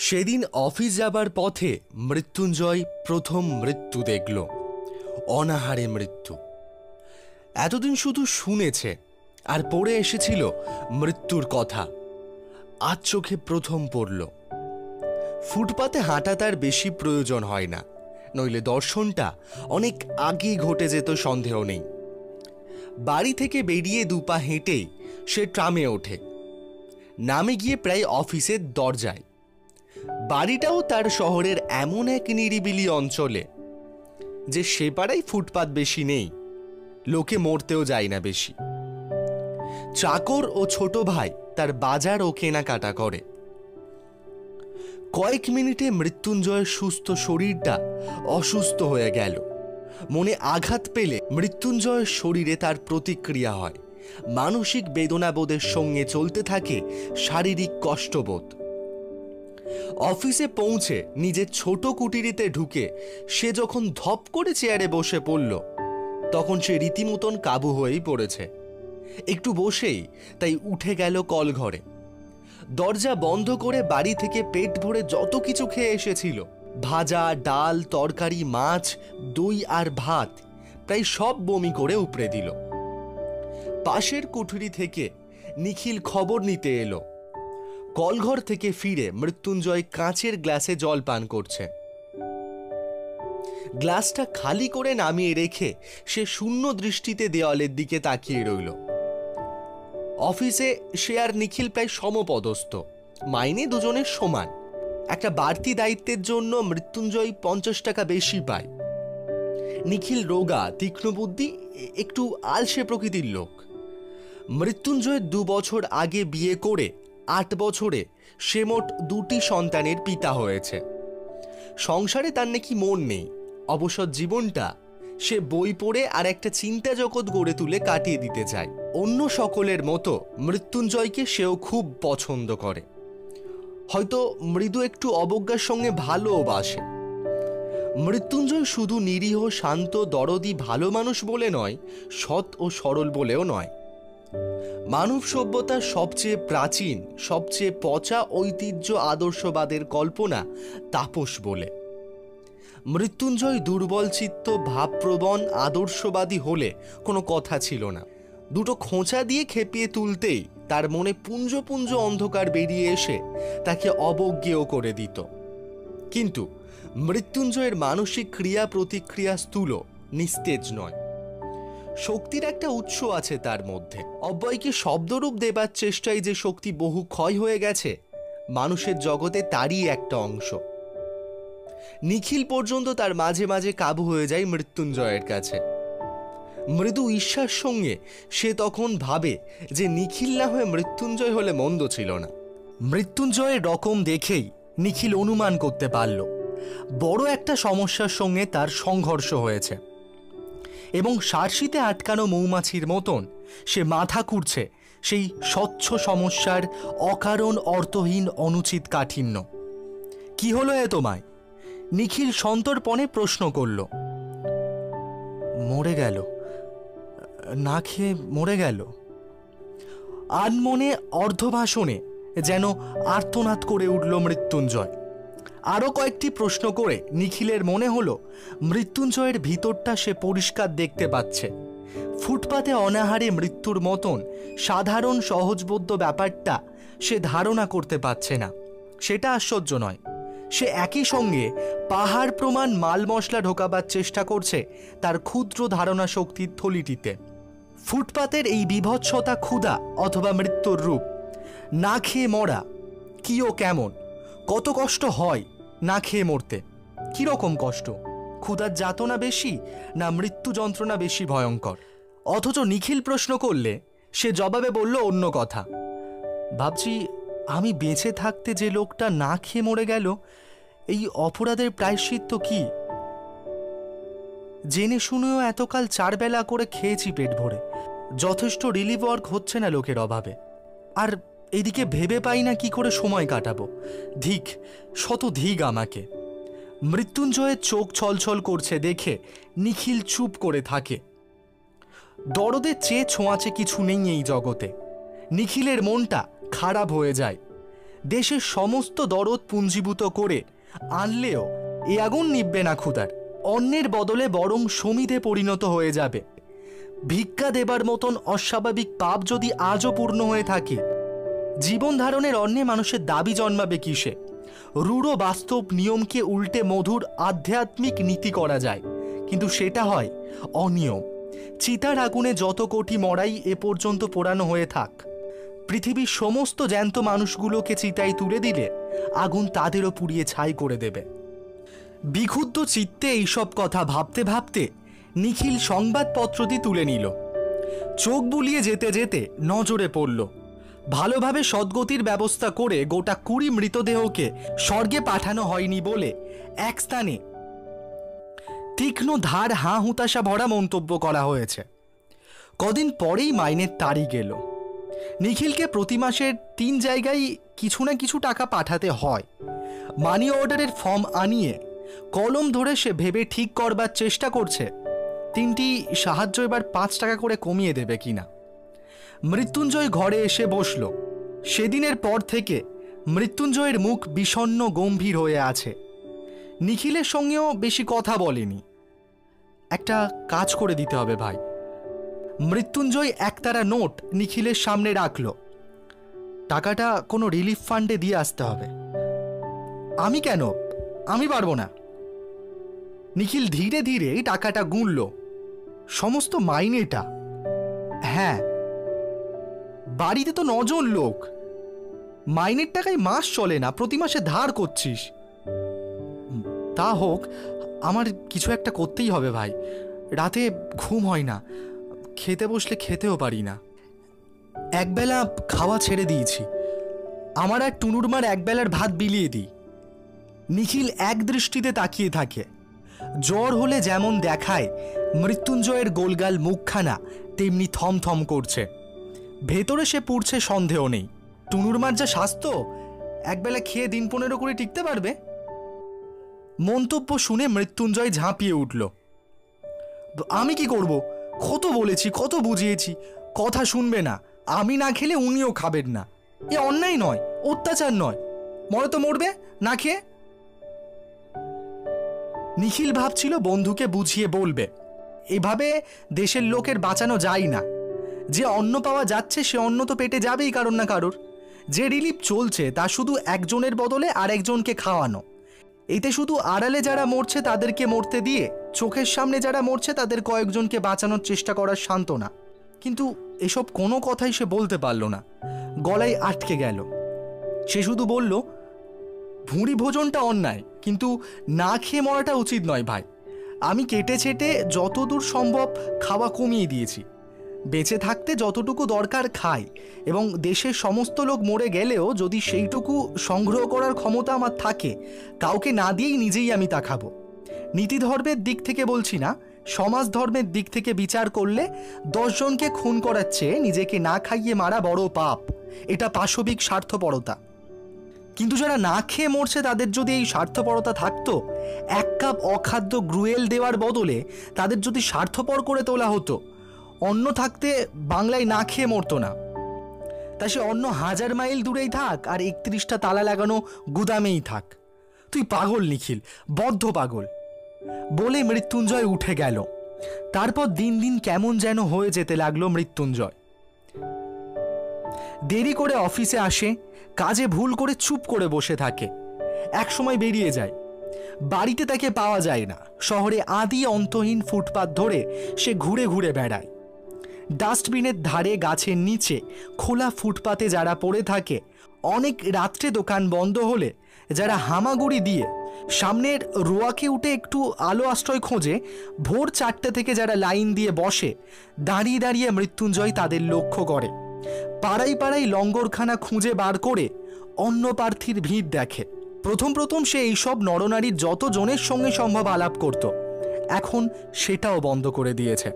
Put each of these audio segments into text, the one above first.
সেদিন অফিস যাবার পথে মৃত্যুঞ্জয় প্রথম মৃত্যু দেখল। অনাহারে মৃত্যু। এতদিন শুধু শুনেছে আর পড়ে এসেছিল মৃত্যুর কথা। আজ চোখে প্রথম পড়ল। ফুটপাতে হাঁটা তার বেশি প্রয়োজন হয় না, নইলে দর্শনটা অনেক আগেই ঘটে যেত সন্দেহ নেই। বাড়ি থেকে বেরিয়ে দুপা হেঁটেই সে ট্রামে ওঠে, নামে গিয়ে প্রায় অফিসের দরজায়। বাড়িটাও তার শহরের এমন এক নিরিবিলি অঞ্চলে যে সে পাড়ায় ফুটপাত বেশি নেই, লোকে মরতেও যায় না বেশি। চাকর ও ছোট ভাই তার বাজার ও কেনাকাটা করে। কয়েক মিনিটে মৃত্যুঞ্জয়ের সুস্থ শরীরটা অসুস্থ হয়ে গেল। মনে আঘাত পেলে মৃত্যুঞ্জয়ের শরীরে তার প্রতিক্রিয়া হয়। মানসিক বেদনাবোধের সঙ্গে চলতে থাকে শারীরিক কষ্টবোধ। অফিসে পৌঁছে নিজের ছোট কুটিরিতে ঢুকে সে যখন ধপ করে চেয়ারে বসে পড়ল, তখন সে রীতিমতন কাবু হয়েই পড়েছে। একটু বসেই তাই উঠে গেল কলঘরে। দরজা বন্ধ করে বাড়ি থেকে পেট ভরে যত কিছু খেয়ে এসেছিল, ভাজা, ডাল, তরকারি, মাছ, দই আর ভাত, প্রায় সব বমি করে উপড়ে দিল। পাশের কুঠুরি থেকে নিখিল খবর নিতে এলো। কলঘর থেকে ফিরে মৃত্যুঞ্জয় কাঁচের গ্লাসে জল পান করছে। গ্লাসটা খালি করে নামিয়ে রেখে সে শূন্য দৃষ্টিতে দেওয়ালের দিকে তাকিয়ে রইল। অফিসে সে আর নিখিল প্রায় সমপদস্থ, মাইনে দুজনের সমান। একটা বাড়তি দায়িত্বের জন্য মৃত্যুঞ্জয় 50 টাকা বেশি পায়। নিখিল রোগা, তীক্ষ্ণ বুদ্ধি, একটু আলসে প্রকৃতির লোক। মৃত্যুঞ্জয় 2 বছর আগে বিয়ে করে 8 বছরে সে মোট 2টি সন্তানের পিতা হয়েছে। সংসারে তার নাকি মন নেই। অবসর জীবনটা সে বই পড়ে আর একটা চিন্তা জগৎ গড়ে তুলে কাটিয়ে দিতে চায়। অন্য সকলের মতো মৃত্যুঞ্জয়কে সেও খুব পছন্দ করে, হয়তো মৃদু একটু অবজ্ঞার সঙ্গে ভালোবাসে। মৃত্যুঞ্জয় শুধু নিরীহ, শান্ত, দরদি, ভালো মানুষ বলে নয়, সৎ ও সরল বলেও নয়। মানব সভ্যতার সবচেয়ে প্রাচীন, সবচেয়ে পচা ঐতিহ্য আদর্শবাদের কল্পনা তাপস বলে। মৃত্যুঞ্জয় দুর্বল চিত্ত, ভাবপ্রবণ, আদর্শবাদী হলে কোনো কথা ছিল না। দুটো খোঁচা দিয়ে খেপিয়ে তুলতেই তার মনে পুঞ্জ পুঞ্জ অন্ধকার বেরিয়ে এসে তাকে অবজ্ঞেয় করে দিত। কিন্তু মৃত্যুঞ্জয়ের মানসিক ক্রিয়া প্রতিক্রিয়া স্থূল, নিস্তেজ নয়। শক্তির একটা উৎস আছে তার মধ্যে। অব্যয়কে শব্দরূপ দেবার চেষ্টায় যে শক্তি বহু ক্ষয় হয়ে গেছে, মানুষের জগতে তারই একটা অংশ। নিখিল পর্যন্ত তার মাঝে মাঝে কাবু হয়ে যায় মৃত্যুঞ্জয়ের কাছে। মৃদু ঈর্ষার সঙ্গে সে তখন ভাবে যে নিখিল না হয়ে মৃত্যুঞ্জয় হলে মন্দ ছিল না। মৃত্যুঞ্জয়ের রকম দেখেই নিখিল অনুমান করতে পারল বড় একটা সমস্যার সঙ্গে তার সংঘর্ষ হয়েছে, এবং সারশিতে আটকানো মৌমাছির মতন সে মাথা কুড়ছে সেই স্বচ্ছ সমস্যার অকারণ, অর্থহীন, অনুচিত কাঠিন্য। কি হলো এ তোমায়? নিখিল সন্তর্পণে প্রশ্ন করল। মরে গেল, না খেয়ে মরে গেল। আনমনে অর্ধভাষণে যেন আর্তনাদ করে উঠল মৃত্যুঞ্জয়। আরও কয়েকটি প্রশ্ন করে নিখিলের মনে হলো মৃত্যুঞ্জয়ের ভিতরটা সে পরিষ্কার দেখতে পাচ্ছে। ফুটপাতে অনাহারে মৃত্যুর মতন সাধারণ সহজবোধ্য ব্যাপারটা সে ধারণা করতে পারছে না। সেটা আশ্চর্য নয়। সে একই সঙ্গে পাহাড় প্রমাণ মাল মশলা ঢোকাবার চেষ্টা করছে তার ক্ষুদ্র ধারণা শক্তির থলিটিতে। ফুটপাতের এই বিভৎসতা ক্ষুধা অথবা মৃত্যুর রূপ। না খেয়ে মরা কি ও কেমন, কত কষ্ট হয় না খেয়ে মরতে। কিরকম কষ্ট? ক্ষুধার যাতনা বেশি না মৃত্যু যন্ত্রণা বেশি ভয়ঙ্কর? অথচ নিখিল প্রশ্ন করলে সে জবাবে বলল অন্য কথা। ভাবছি, আমি বেঁচে থাকতে যে লোকটা না খেয়ে মরে গেল, এই অপরাধের প্রায়শ্চিত্ত কি? জেনে শুনেও এতকাল 4 বেলা করে খেয়েছি পেট ভরে। যথেষ্ট রিলিফ ওয়ার্ক হচ্ছে না লোকের অভাবে। আর এদিকে ভেবে পাই না কি করে সময় কাটাবো। ধিক, শত ধিক আমাকে। মৃত্যুঞ্জয়ের চোখ ছলছল করছে দেখে নিখিল চুপ করে থাকে। দরদের চেয়ে ছোঁয়াচে কিছু নেই এই জগতে। নিখিলের মনটা খারাপ হয়ে যায়। দেশের সমস্ত দরদ পুঞ্জীভূত করে আনলেও এ আগুন নিববে না ক্ষুধার। অন্যের বদলে বরং সমিধে পরিণত হয়ে যাবে। ভিক্ষা দেবার মতন অস্বাভাবিক পাপ যদি আজও পূর্ণ হয়ে থাকে, জীবন ধারণের অন্যে মানুষের দাবি জন্মাবে কিসে? রূঢ় বাস্তব নিয়মকে উল্টে মধুর আধ্যাত্মিক নীতি করা যায়, কিন্তু সেটা হয় অনিয়ম। চিতার আগুনে যত কোটি মরাই এ পর্যন্ত পোড়ানো হয়ে থাক, পৃথিবীর সমস্ত জ্যান্ত মানুষগুলোকে চিতায় তুলে দিলে আগুন তাদেরও পুড়িয়ে ছাই করে দেবে। বিক্ষুব্ধ চিত্তে এইসব কথা ভাবতে ভাবতে নিখিল সংবাদপত্রটি তুলে নিল। চোখ বুলিয়ে যেতে যেতে নজরে পড়ল ভালোভাবে সদ্গতির ব্যবস্থা করে গোটা 20 মৃতদেহকে স্বর্গে পাঠানো হয়নি বলে এক স্থানে তীক্ষ্ণ ধার হাঁ হুতাশা ভরা মন্তব্য করা হয়েছে। কদিন পরেই মাইনের তারিখ এলো। নিখিলকে প্রতি মাসের 3 জায়গায় কিছু না কিছু টাকা পাঠাতে হয়। মানি অর্ডারের ফর্ম আনিয়ে কলম ধরে সে ভেবে ঠিক করবার চেষ্টা করছে 3টি সাহায্য এবার 5 টাকা করে কমিয়ে দেবে কিনা। মৃত্যুঞ্জয় ঘরে এসে বসল। সেদিনের পর থেকে মৃত্যুঞ্জয়ের মুখ বিষণ্ণ গম্ভীর হয়ে আছে। নিখিলের সঙ্গেও বেশি কথা বলেনি। একটা কাজ করে দিতে হবে ভাই। মৃত্যুঞ্জয় একতারা নোট নিখিলের সামনে রাখল। টাকাটা কোনো রিলিফ ফান্ডে দিয়ে আসতে হবে। আমি কেন? আমি পারবো না। নিখিল ধীরে ধীরে টাকাটা গুনল। সমস্ত মাইনেটা। হ্যাঁ, বাড়িতে তো 9 জন লোক। মাইনের টাকায় মাস চলে না, প্রতি মাসে ধার করছিস। তা হোক, আমার কিছু একটা করতেই হবে ভাই। রাতে ঘুম হয় না, খেতে বসলে খেতেও পারি না। একবেলা খাওয়া ছেড়ে দিয়েছি। আমার আর টুনুরমার একবেলার ভাত বিলিয়ে দিই। নিখিল এক দৃষ্টিতে তাকিয়ে থাকে। জ্বর হলে যেমন দেখায় মৃত্যুঞ্জয়ের গোলগাল মুখখানা তেমনি থমথম করছে। ভেতরে সে পুড়ছে সন্দেহ নেই। টুনুরমার যা স্বাস্থ্য, একবেলা খেয়ে দিন 15 করে টিকতে পারবে। মন্তব্য শুনে মৃত্যুঞ্জয় ঝাঁপিয়ে উঠল। আমি কি করব? কত বলেছি, কত বুঝিয়েছি, কথা শুনবে না। আমি না খেলে উনিও খাবেন না। এ অন্যায় নয়, অত্যাচার নয়। মরে তো মরবে না খেয়ে। নিখিল ভাবছিল বন্ধুকে বুঝিয়ে বলবে, এভাবে দেশের লোকের বাঁচানো যায় না। যে অন্ন পাওয়া যাচ্ছে সে অন্ন তো পেটে যাবেই কারোর না কারোর। যে রিলিফ চলছে তা শুধু একজনের বদলে আরেকজনকে খাওয়ানো। এতে শুধু আড়ালে যারা মরছে তাদেরকে মরতে দিয়ে চোখের সামনে যারা মরছে তাদের কয়েকজনকে বাঁচানোর চেষ্টা করার সান্ত্বনা। কিন্তু এসব কোনো কথাই সে বলতে পারল না। গলায় আটকে গেল। সে শুধু বলল, ভুঁড়ি ভোজনটা অন্যায়, কিন্তু না খেয়ে মরাটা উচিত নয় ভাই। আমি কেটে ছেটে যতদূর সম্ভব খাওয়া কমিয়ে দিয়েছি। বেঁচে থাকতে যতটুকু দরকার খাই, এবং দেশের সমস্ত লোক মরে গেলেও যদি সেইটুকু সংগ্রহ করার ক্ষমতা আমার থাকে, কাউকে না দিয়েই নিজেই আমি তা খাবো। নীতি ধর্মের দিক থেকে বলছি না, সমাজ ধর্মের দিক থেকে বিচার করলে 10 জনকে খুন করার চেয়ে নিজেকে না খাইয়ে মারা বড় পাপ। এটা পাশবিক স্বার্থপরতা। কিন্তু যারা না খেয়ে মরছে তাদের যদি এই স্বার্থপরতা থাকতো, 1 কাপ অখাদ্য গ্রুয়েল দেওয়ার বদলে তাদের যদি স্বার্থপর করে তোলা হতো, অন্ন থাকতে বাংলায় না খেয়ে মরতো না। তা সে অন্য 1000 মাইল দূরেই থাক আর 31টা তালা লাগানো গুদামেই থাক। তুই পাগল নিখিল, বদ্ধ পাগল। বলে মৃত্যুঞ্জয় উঠে গেল। তারপর দিন দিন কেমন যেন হয়ে যেতে লাগলো মৃত্যুঞ্জয়। দেরি করে অফিসে আসে, কাজে ভুল করে চুপ করে বসে থাকে। একসময় বেরিয়ে যায়। বাড়িতে তাকে পাওয়া যায় না। শহরে আদি অন্তহীন ফুটপাত ধরে সে ঘুরে ঘুরে বেড়ায়। ডাস্টবিনের ধারে, গাছের নিচে, খোলা ফুটপাতে যারা পড়ে থাকে, অনেক রাত্রে দোকান বন্ধ হলে যারা হামাগুড়ি দিয়ে সামনের রোয়াকে উঠে একটু আলো আশ্রয় খোঁজে, ভোর 4টে থেকে যারা লাইন দিয়ে বসে, দাঁড়িয়ে দাঁড়িয়ে মৃত্যুঞ্জয় তাদের লক্ষ্য করে। পাড়ায় পাড়ায় লঙ্গরখানা খুঁজে বার করে অন্য প্রার্থীর ভিড় দেখে। প্রথম প্রথম সে এইসব নরনারীর যত জনের সঙ্গে সম্ভব আলাপ করত, এখন সেটাও বন্ধ করে দিয়েছে।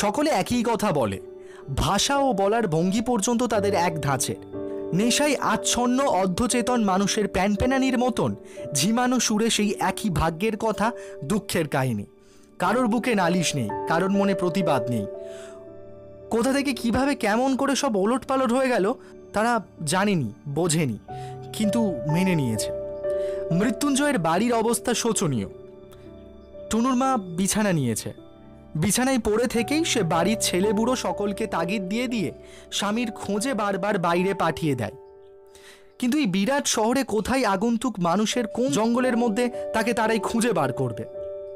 সকলে একই কথা বলে। ভাষা ও বলার ভঙ্গি পর্যন্ত তাদের এক ধাঁচের। নেশায় আচ্ছন্ন অর্ধচেতন মানুষের প্যানপ্যানানির মতন ঝিমানো সুরে সেই একই ভাগ্যের কথা, দুঃখের কাহিনী। কারোর বুকে নালিশ নেই, কারোর মনে প্রতিবাদ নেই। কোথা থেকে কিভাবে কেমন করে সব ওলট পালট হয়ে গেল তারা জানেনি, বোঝেনি। কিন্তু মেনে নিয়েছে। মৃত্যুঞ্জয়ের বাড়ির অবস্থা শোচনীয়। টুনুর মা বিছানা নিয়েছে। বিছানায় পড়ে থেকেই সে বাড়ির ছেলে বুড়ো সকলকে তাগিদ দিয়ে দিয়ে স্বামীর খোঁজে বারবার বাইরে পাঠিয়ে দেয়। কিন্তু এই বিরাট শহরে কোথায় আগন্তুক মানুষের কোন জঙ্গলের মধ্যে তাকে তারাই খুঁজে বার করবে।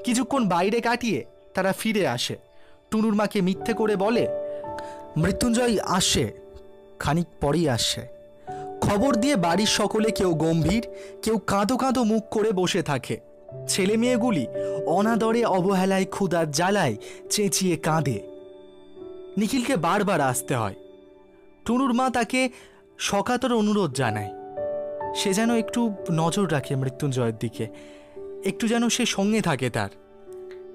কিছুক্ষণ বাইরে কাটিয়ে তারা ফিরে আসে। টুনুর মাকে মিথ্যে করে বলে মৃত্যুঞ্জয় আসছে, খানিক পরেই আসছে। খবর দিয়ে বাড়ির সকলে কেউ গম্ভীর, কেউ কাঁদো কাঁদো মুখ করে বসে থাকে। ছেলে মেয়েগুলি অনাদরে অবহেলায় ক্ষুধার জ্বালায় চেঁচিয়ে কাঁদে। নিখিলকে বারবার আসতে হয়। টুনুর মা তাকে সকাতর অনুরোধ জানায় সে যেন একটু নজর রাখে মৃত্যুঞ্জয়ের দিকে, একটু যেন সে সঙ্গে থাকে তার।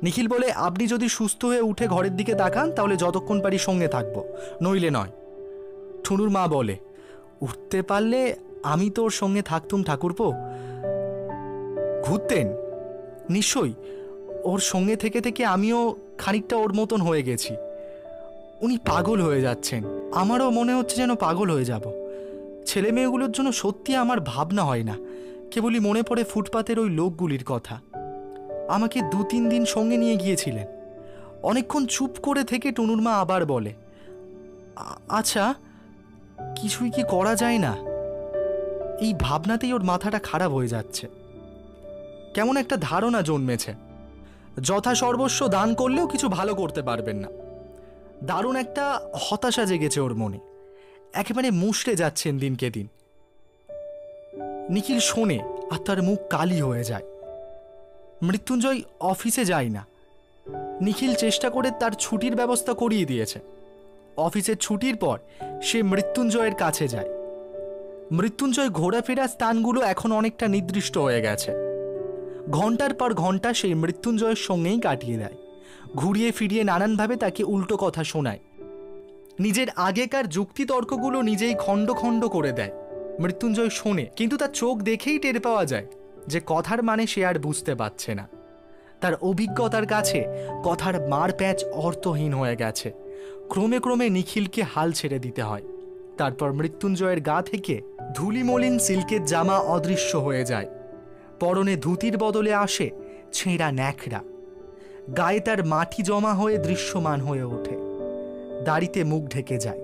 নিখিল বলে আপনি যদি সুস্থ হয়ে উঠে ঘরের দিকে তাকান তাহলে যতক্ষণ পারি সঙ্গে থাকবো, নইলে নয়। টুনুর মা বলে উঠতে পারলে আমি তোর সঙ্গে থাকতুম ঠাকুরপো। ঘুরতেন নিশ্চয়ই, ওর সঙ্গে থেকে থেকে আমিও খানিকটা ওর মতন হয়ে গেছি। উনি পাগল হয়ে যাচ্ছেন, আমারও মনে হচ্ছে যেন পাগল হয়ে যাব। ছেলে মেয়েগুলোর জন্য সত্যি আমার ভাবনা হয় না, কেবলই মনে পড়ে ফুটপাতের ওই লোকগুলির কথা। আমাকে 2-3 দিন সঙ্গে নিয়ে গিয়েছিলেন। অনেকক্ষণ চুপ করে থেকে টুনুর মা আবার বলে আচ্ছা, কিছুই কি করা যায় না? এই ভাবনাতেই ওর মাথাটা খারাপ হয়ে যাচ্ছে। কেমন একটা ধারণা জন্মেছে, যথা সর্বস্ব দান করলেও কিছু ভালো করতে পারবেন না। দারুণ একটা হতাশা জেগেছে ওর মনে, একেবারে মুষড়ে যাচ্ছেন দিনকে দিন। নিখিল শোনে আর তার মুখ কালি হয়ে যায়। মৃত্যুঞ্জয় অফিসে যায় না। নিখিল চেষ্টা করে তার ছুটির ব্যবস্থা করিয়ে দিয়েছে। অফিসের ছুটির পর সে মৃত্যুঞ্জয়ের কাছে যায়। মৃত্যুঞ্জয় ঘোরাফেরার স্থানগুলো এখন অনেকটা নির্দিষ্ট হয়ে গেছে। ঘন্টার পর ঘন্টা সেই মৃত্যুঞ্জয়ের সঙ্গেই কাটিয়ে দেয়। ঘুরিয়ে ফিরিয়ে নানানভাবে তাকে উল্টো কথা শোনায়। নিজের আগেকার যুক্তিতর্কগুলো নিজেই খণ্ড খণ্ড করে দেয়। মৃত্যুঞ্জয় শোনে, কিন্তু তার চোখ দেখেই টের পাওয়া যায় যে কথার মানে সে আর বুঝতে পারছে না। তার অভিজ্ঞতার কাছে কথার মার প্যাচ অর্থহীন হয়ে গেছে। ক্রমে ক্রমে নিখিলকে হাল ছেড়ে দিতে হয়। তারপর মৃত্যুঞ্জয়ের গা থেকে ধুলিমলিন সিল্কের জামা অদৃশ্য হয়ে যায়। পরনে ধুতির বদলে আসে ছেঁড়া ন্যাকড়া। গায়ে তার মাটি জমা হয়ে দৃশ্যমান হয়ে ওঠে। দাড়িতে মুখ ঢেকে যায়।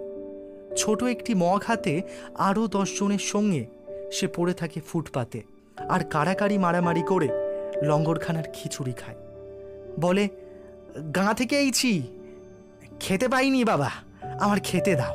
ছোট একটি মগ হাতে আরও 10 জনের সঙ্গে সে পড়ে থাকে ফুটপাতে, আর কাড়াকাড়ি মারামারি করে লঙ্গরখানার খিচুড়ি খায়। বলে গাঁ থেকে এইছি, খেতে পাইনি বাবা, আমার খেতে দাও।